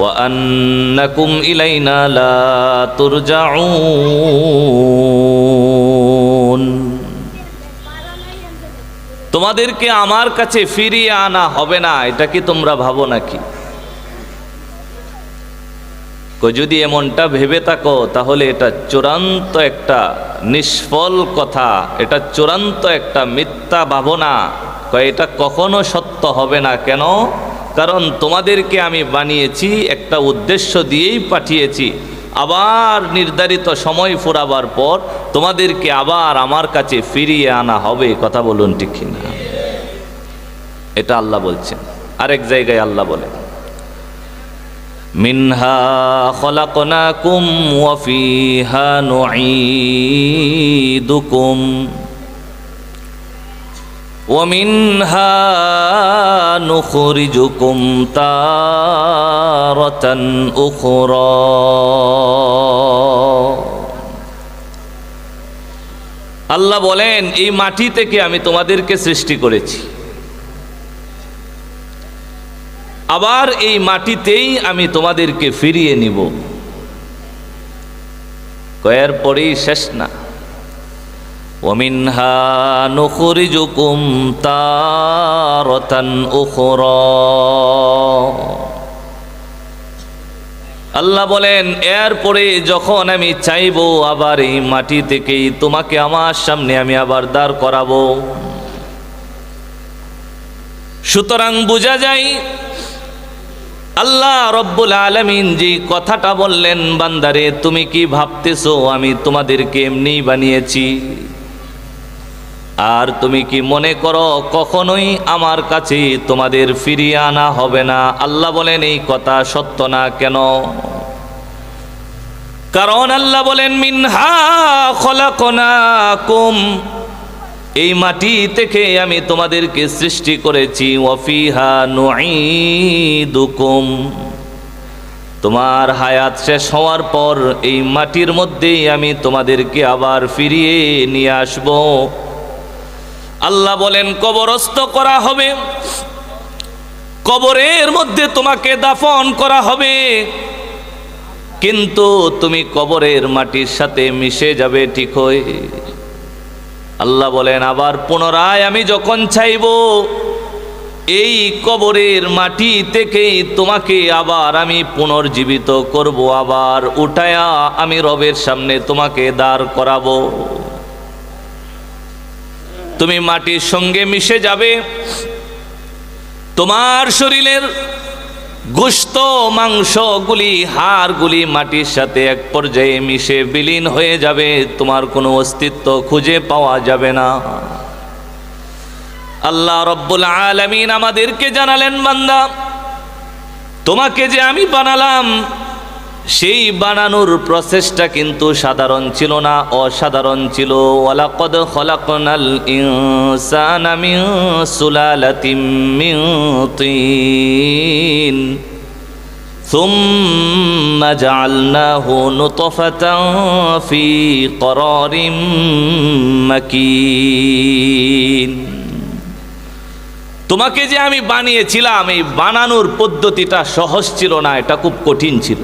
وأنكم إلينا لا ترجعون। তোমাদেরকে আমার কাছে ফিরিয়ে আনা হবে না, এটা কি তোমরা ভাবো নাকি? যদি এমনটা ভেবে থাকো তাহলে এটা চূড়ান্ত একটা নিষ্ফল কথা, এটা চূড়ান্ত একটা মিথ্যা ভাবনা। এটা কখনো সত্য হবে না। কেন? কারণ তোমাদেরকে আমি বানিয়েছি, একটা উদ্দেশ্য দিয়েই পাঠিয়েছি। আবার নির্ধারিত সময় ফুরাবার পর তোমাদেরকে আবার আমার কাছে ফিরিয়ে আনা হবে। কথা বলুন ঠিক কিনা? এটা আল্লাহ বলছেন। আরেক জায়গায় আল্লাহ বলেন, মিনহা খলাকনাকুম ওয়া ফিহা নুঈদুকুম ওয়া মিনহা নুখরিজুকুম তারাতান উখরা। আল্লাহ বলেন, এই মাটি থেকে আমি তোমাদেরকে সৃষ্টি করেছি, আবার এই মাটিতেই আমি তোমাদেরকে ফিরিয়ে নিব। কয়ের পরেই শেষ না। ওমিনহা নুখরিজুকুম তারাতান উখরা। আল্লাহ বলেন, এরপরে যখন আমি চাইবো আবার এই মাটি থেকেই তোমাকে আমার সামনে আমি আবার দাঁড় করাবো। সুতরাং বোঝা যায় আল্লাহ রব্বুল আলামিন যে কথাটা বললেন, বান্দারে তুমি কি ভাবতেছো আমি তোমাদেরকে এমনি বানিয়েছি? আর তুমি কি মনে করো কখনোই আমার কাছে তোমাদের ফিরিয়ে আনা হবে না? আল্লাহ বলেন এই কথা সত্য না। কেন? কারণ আল্লাহ বলেন, মিনহা খলাকনাকুম, এই মাটি থেকে আমি তোমাদেরকে সৃষ্টি করেছি। ওয়া ফিহা নুঈদুকুম, তোমার হায়াত শেষ হওয়ার পর এই মাটির মধ্যেই আমি তোমাদেরকে আবার ফিরিয়ে নিয়ে আসব। আল্লাহ বলেন, কবরস্থ করা হবে, কবরের মধ্যে তোমাকে দাফন করা হবে, কিন্তু তুমি কবরের মাটির সাথে মিশে যাবে ঠিকই। আল্লাহ বলেন, আবার পুনরায় আমি যখন চাইব এই কবরের মাটি থেকেই তোমাকে আবার আমি পুনর্জীবিত করব, আবার উঠায়া আমি রবের সামনে তোমাকে দাঁড় করাবো। তুমি মাটির সঙ্গে মিশে যাবে, তোমার শরীরের গোশত মাংসগুলি হাড়গুলি মাটির সাথে এক পর্যায়ে মিশে বিলীন হয়ে যাবে, তোমার কোনো অস্তিত্ব খুঁজে পাওয়া যাবে না। আল্লাহ রব্বুল আলামিন আমাদেরকে জানালেন, বান্দা তোমাকে যে আমি বানালাম সেই বানানোর প্রসেসটা কিন্তু সাধারণ ছিল না, অসাধারণ ছিল। ওয়ালাকাদ খলাকনাল ইনসানা মিন সুলালাতিন মিন তিন সুম্মা জাআলনাহু নুতফাতান ফি করারিম মাকিন। তোমাকে যে আমি বানিয়েছিলাম, এই বানানোর পদ্ধতিটা সহজ ছিল না, এটা খুব কঠিন ছিল।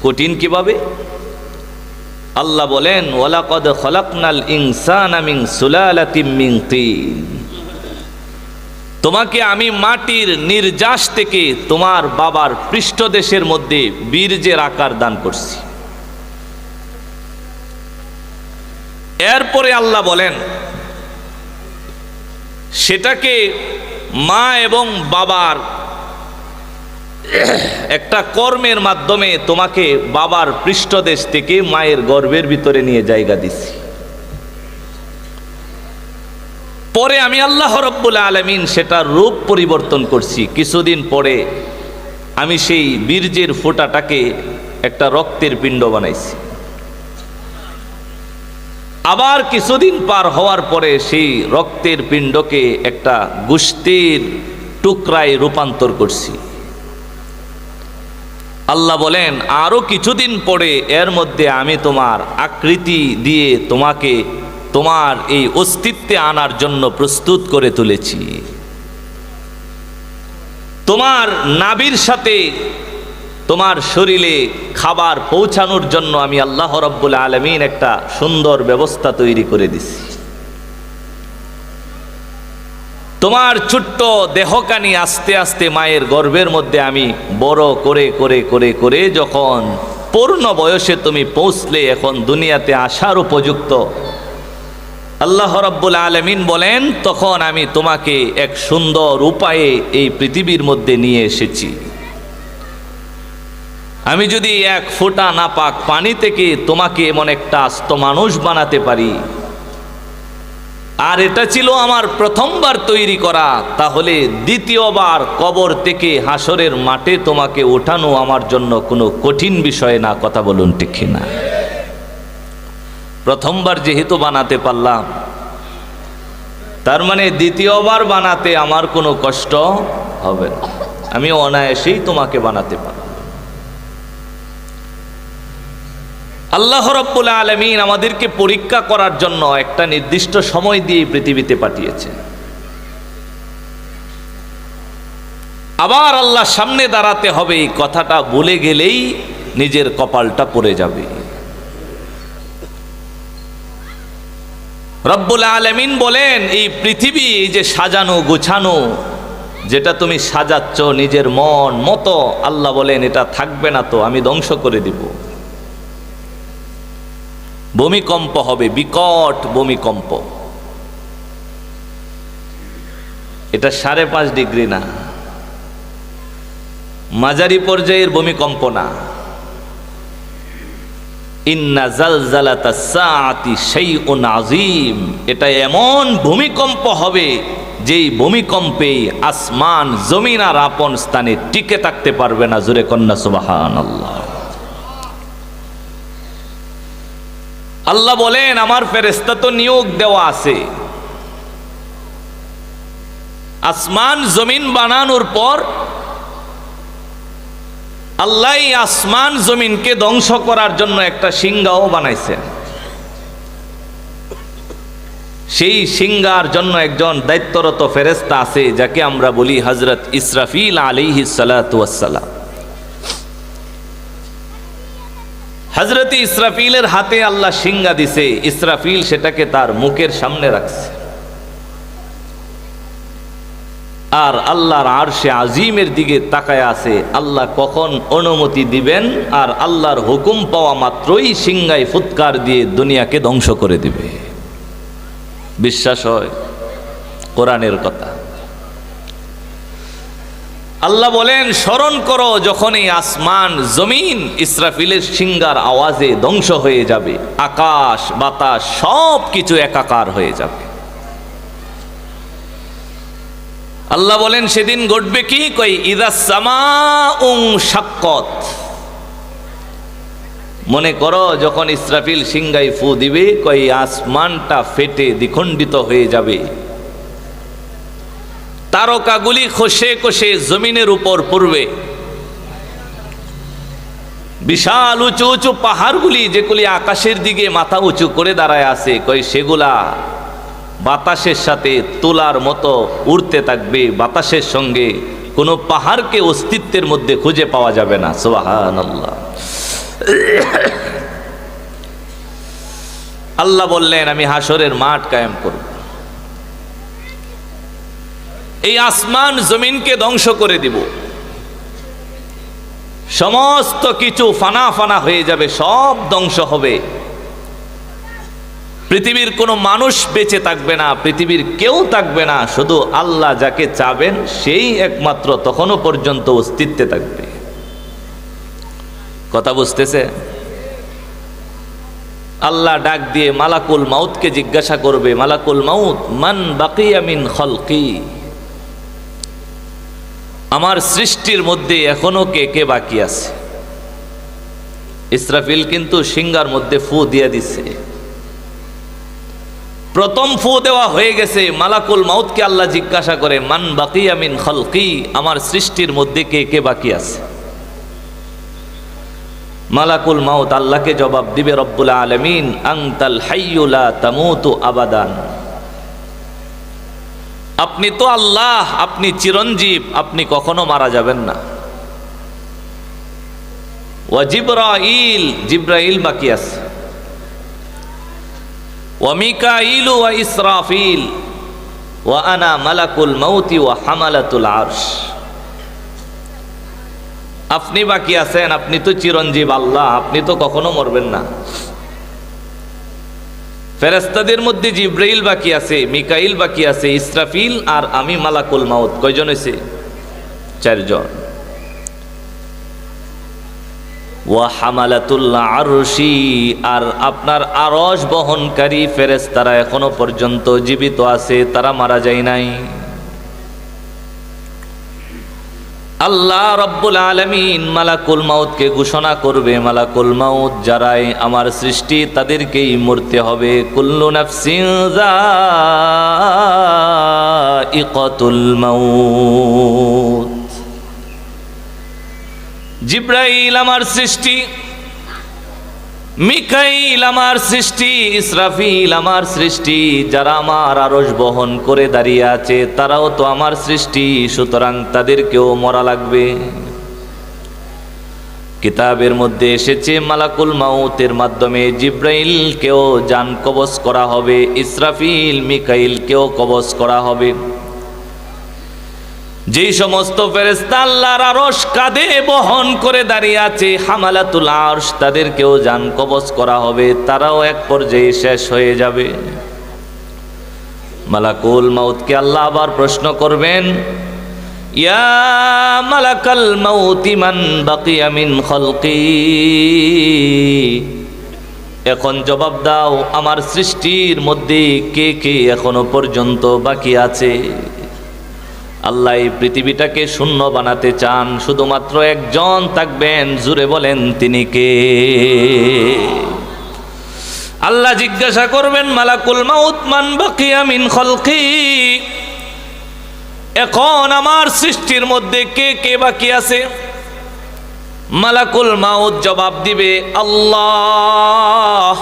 কঠিন কিভাবে? আল্লাহ বলেন, ওয়ালাকাদ খলাকনাল ইনসানা মিন সুলালাতিন মিন তিন, তোমাকে আমি মাটির নির্যাস থেকে তোমার বাবার পৃষ্ঠদেশের মধ্যে বীর্যের আকার দান করছি। এরপরে আল্লাহ বলেন, সেটাকে মা এবং বাবার একটা কর্মের মাধ্যমে তোমাকে বাবার পৃষ্ঠদেশ থেকে মায়ের গর্ভের ভিতরে নিয়ে জায়গা দিছি। পরে আমি আল্লাহ রব্বুল আলামিন সেটার রূপ পরিবর্তন করছি। কিছুদিন পরে আমি সেই বীর্যের ফোঁটাটাকে একটা রক্তের পিণ্ড বানাইছি। আবার কিছুদিন পার হওয়ার পরে সেই রক্তের পিণ্ডকে একটা গোশতের টুকরায় রূপান্তর করছি। আল্লাহ বলেন, আরো কিছুদিন পরে এর মধ্যে আমি তোমার আকৃতি দিয়ে তোমাকে তোমার এই অস্তিত্বে আনার জন্য প্রস্তুত করে তুলেছি। তোমার নাভির সাথে তোমার শরীরে খাবার পৌঁছানোর জন্য আমি আল্লাহ রাব্বুল আলামিন একটা সুন্দর ব্যবস্থা তৈরি করে দিছি। তোমার ছোট্ট দেহকানি আস্তে আস্তে মায়ের গর্ভের মধ্যে আমি বড় করে করে করে করে যখন পূর্ণ বয়সে তুমি পৌঁছলে, এখন দুনিয়াতে আসার উপযুক্ত, আল্লাহ রাব্বুল আলামিন বলেন তখন আমি তোমাকে এক সুন্দর উপায়ে এই পৃথিবীর মধ্যে নিয়ে এসেছি। আমি যদি এক ফোঁটা নাপাক পানি থেকে তোমাকে এমন একটা আস্ত মানুষ বানাতে পারি, আর এটা ছিল আমার প্রথমবার তৈরি করা, তাহলে দ্বিতীয়বার কবর থেকে হাসরের মাঠে তোমাকে ওঠানো আমার জন্য কোনো কঠিন বিষয় না। কথা বলুন ঠিক না? প্রথমবার যেহেতু বানাতে পারলাম, তার মানে দ্বিতীয়বার বানাতে আমার কোনো কষ্ট হবে না, আমি অনায়াসেই তোমাকে বানাতে পারব। আল্লাহ রাব্বুল আলামিন আমাদেরকে পরীক্ষা করার জন্য একটা নির্দিষ্ট সময় দিয়ে পৃথিবীতে পাঠিয়েছে। আবার আল্লাহর সামনে দাঁড়াতে হবে, এই কথাটা ভুলে গেলেই নিজের কপালটা পড়ে যাবে। রব্বুল আলামিন বলেন এই পৃথিবী, এই যে সাজানো গোছানো, যেটা তুমি সাজাচ্ছ নিজের মন মতো, আল্লাহ বলেন এটা থাকবে না, তো আমি ধ্বংস করে দিব। ভূমিকম্প হবে, বিকট ভূমিকম্প। এটা 5.5 ডিগ্রি না, মাঝারি পর্যায়ের ভূমিকম্প না। ইন্না জালজালাতাস সাআতি শাইউন আযীম, এটা এমন ভূমিকম্প হবে যেই ভূমিকম্পে আসমান জমিন আর আপন স্থানে টিকে থাকতে পারবে না। জোরে কন্যা সুবহানাল্লাহ। আল্লাহ বলেন আমার ফেরেশতা তো নিয়োগ দেওয়া আছে, আসমান জমিন বানানোর পর আল্লাহ আসমান জমিনকে ধ্বংস করার জন্য একটা সিংহাও বানাইছেন। সেই সিংহার জন্য একজন দায়িত্বরত ফেরেশতা আছে, যাকে আমরা বলি হযরত ইসরাফিল আলাইহিস সালাতু ওয়াস সালাম। হযরত ইসরাফিলের হাতে আল্লাহ সিংহা দিছে, ইসরাফিল সেটাকে তার মুখের সামনে রাখছে, আর আল্লাহর আরশে আজিমের দিকে তাকায় আছে আল্লাহ কখন অনুমতি দিবেন, আর আল্লাহর হুকুম পাওয়া মাত্রই সিংহায় ফুৎকার দিয়ে দুনিয়াকে ধ্বংস করে দিবে। বিশ্বাস হয়? কোরআনের কথা। আল্লাহ বলেন স্মরণ করো যখন এই আসমান জমিন ইসরাফিলের সিংহার আওয়াজে ধ্বংস হয়ে যাবে, আকাশ বাতাস সব কিছু একাকার হয়ে যাবে। আল্লাহ বলেন সেদিন ঘটবে কি? কই ইদাস সামাউ শাক্কাত। মনে করো যখন ইসরাফিল সিংহায় ফু দিবে, কই আসমানটা ফেটে দ্বিখণ্ডিত হয়ে যাবে, তারকাগুলি খসে খসে জমিনের উপর পড়বে, বিশাল উঁচু উঁচু পাহাড়গুলি যেগুলি আকাশের দিকে মাথা উঁচু করে দাঁড়ায় আছে, কই সেগুলা বাতাসের সাথে তোলার মতো উড়তে থাকবে, বাতাসের সঙ্গে কোনো পাহাড়কে অস্তিত্বের মধ্যে খুঁজে পাওয়া যাবে না। সুবহানাল্লাহ। আল্লাহ বললেন আমি হাসরের মাঠ কায়েম করব, এই আসমান জমিনকে ধ্বংস করে দিব, সমস্ত কিছু ফানা ফানা হয়ে যাবে, সব ধ্বংস হবে, পৃথিবীর কোনো মানুষ বেঁচে থাকবে না, পৃথিবীর কেউ থাকবে না, শুধু আল্লাহ যাকে চাবেন সেই একমাত্র তখনও পর্যন্ত অস্তিত্বে থাকবে। কথা বুঝতেছে? আল্লাহ ডাক দিয়ে মালাকুল মাউতকে জিজ্ঞাসা করবে, মালাকুল মাউত মান বাকিয়া মিন খালকি, আমার সৃষ্টির মধ্যে এখনো কে কে বাকি আছে? ইসরাফিল কিন্তু সিংহার মধ্যে ফু দিয়ে দিছে, প্রথম ফু দেওয়া হয়ে গেছে। মালাকুল মাউতকে আল্লাহ জিজ্ঞাসা করে মান বাকিয়া মিন খালকি, আমার সৃষ্টির মধ্যে কে কে বাকি আছে? মালাকুল মাউত আল্লাহকে জবাব দিবে রব্বুল আলামিন আনতাল হাইয়্যু লা তামুতু আবাদান, আপনি তো আল্লাহ, আপনি চিরঞ্জীব, আপনি কখনো মারা যাবেন না। ওয়া জিবরাইল, জিব্রাইল বাকি আছে। ওয়া মিকাইল ওয়া ইসরাফিল ওয়া আনা মালাকুল মাউতি ওয়া হামালাতুল আরশ। আপনি বাকি আছেন, আপনি তো চিরঞ্জীব আল্লাহ, আপনি তো কখনো মরবেন না। ফেরেশতাদের মধ্যে জিব্রাইল বাকি আছে, মিকাইল বাকি আছে, ইসরাফিল আর আমি মালাকুল মাউত। কয়জন হয়েছে? 4 জন। ওয়া হামালাতুল আরশি, আর আপনার আরশ বহনকারী ফেরেশতারা এখনো পর্যন্ত জীবিত আছে, তারা মারা যায় নাই। আল্লাহ রাব্বুল আলামিন মালাকুল মাউতকে ঘোষণা করবে, মালাকুল মাউত যারাই আমার সৃষ্টি তাদেরকেই মরতে হবে। কুল্লু নাফসিন যায়িকাতুল মাউত। জিব্রাইল আমার সৃষ্টি, মিকাইল আমার সৃষ্টি, ইসরাফিল আমার সৃষ্টি, যারা আমার আরশ বহন করে দাঁড়িয়ে আছে তারাও তো আমার সৃষ্টি, সুতরাং তাদেরকেও মরা লাগবে। কিতাবের মধ্যে এসেছে মালাকুল মাউতের মাধ্যমে জিব্রাইলকেও জান কবজ করা হবে, ইসরাফিল মিকাইলকেও কবজ করা হবে। যেই সমস্ত ফেরেশতা আল্লাহর আরশ কাঁধে বহন করে দাঁড়িয়ে আছে, হামালাতুল আরশ, তাদেরকেও জান কবজ করা হবে, তারাও এক পর্যায়ে শেষ হয়ে যাবে। মালাকুল মাউতকে আল্লাহ আবার প্রশ্ন করবেন, ইয়া মালাকাল মাউতি মান বাকিয়া মিন খালকি। এখন জবাব দাও, আমার সৃষ্টির মধ্যে কে কে এখনো পর্যন্ত বাকি আছে? আল্লাহ এই পৃথিবীটাকে শূন্য বানাতে চান, শুধুমাত্র একজন থাকবেন, জুড়ে বলেন তিনি কে? আল্লাহ জিজ্ঞাসা করবেন, মালাকুল মাউত মান বাকিয়া মিন খালকি, এখন আমার সৃষ্টির মধ্যে কে কে বাকি আছে? মালাকুল মাউত জবাব দিবে, আল্লাহ।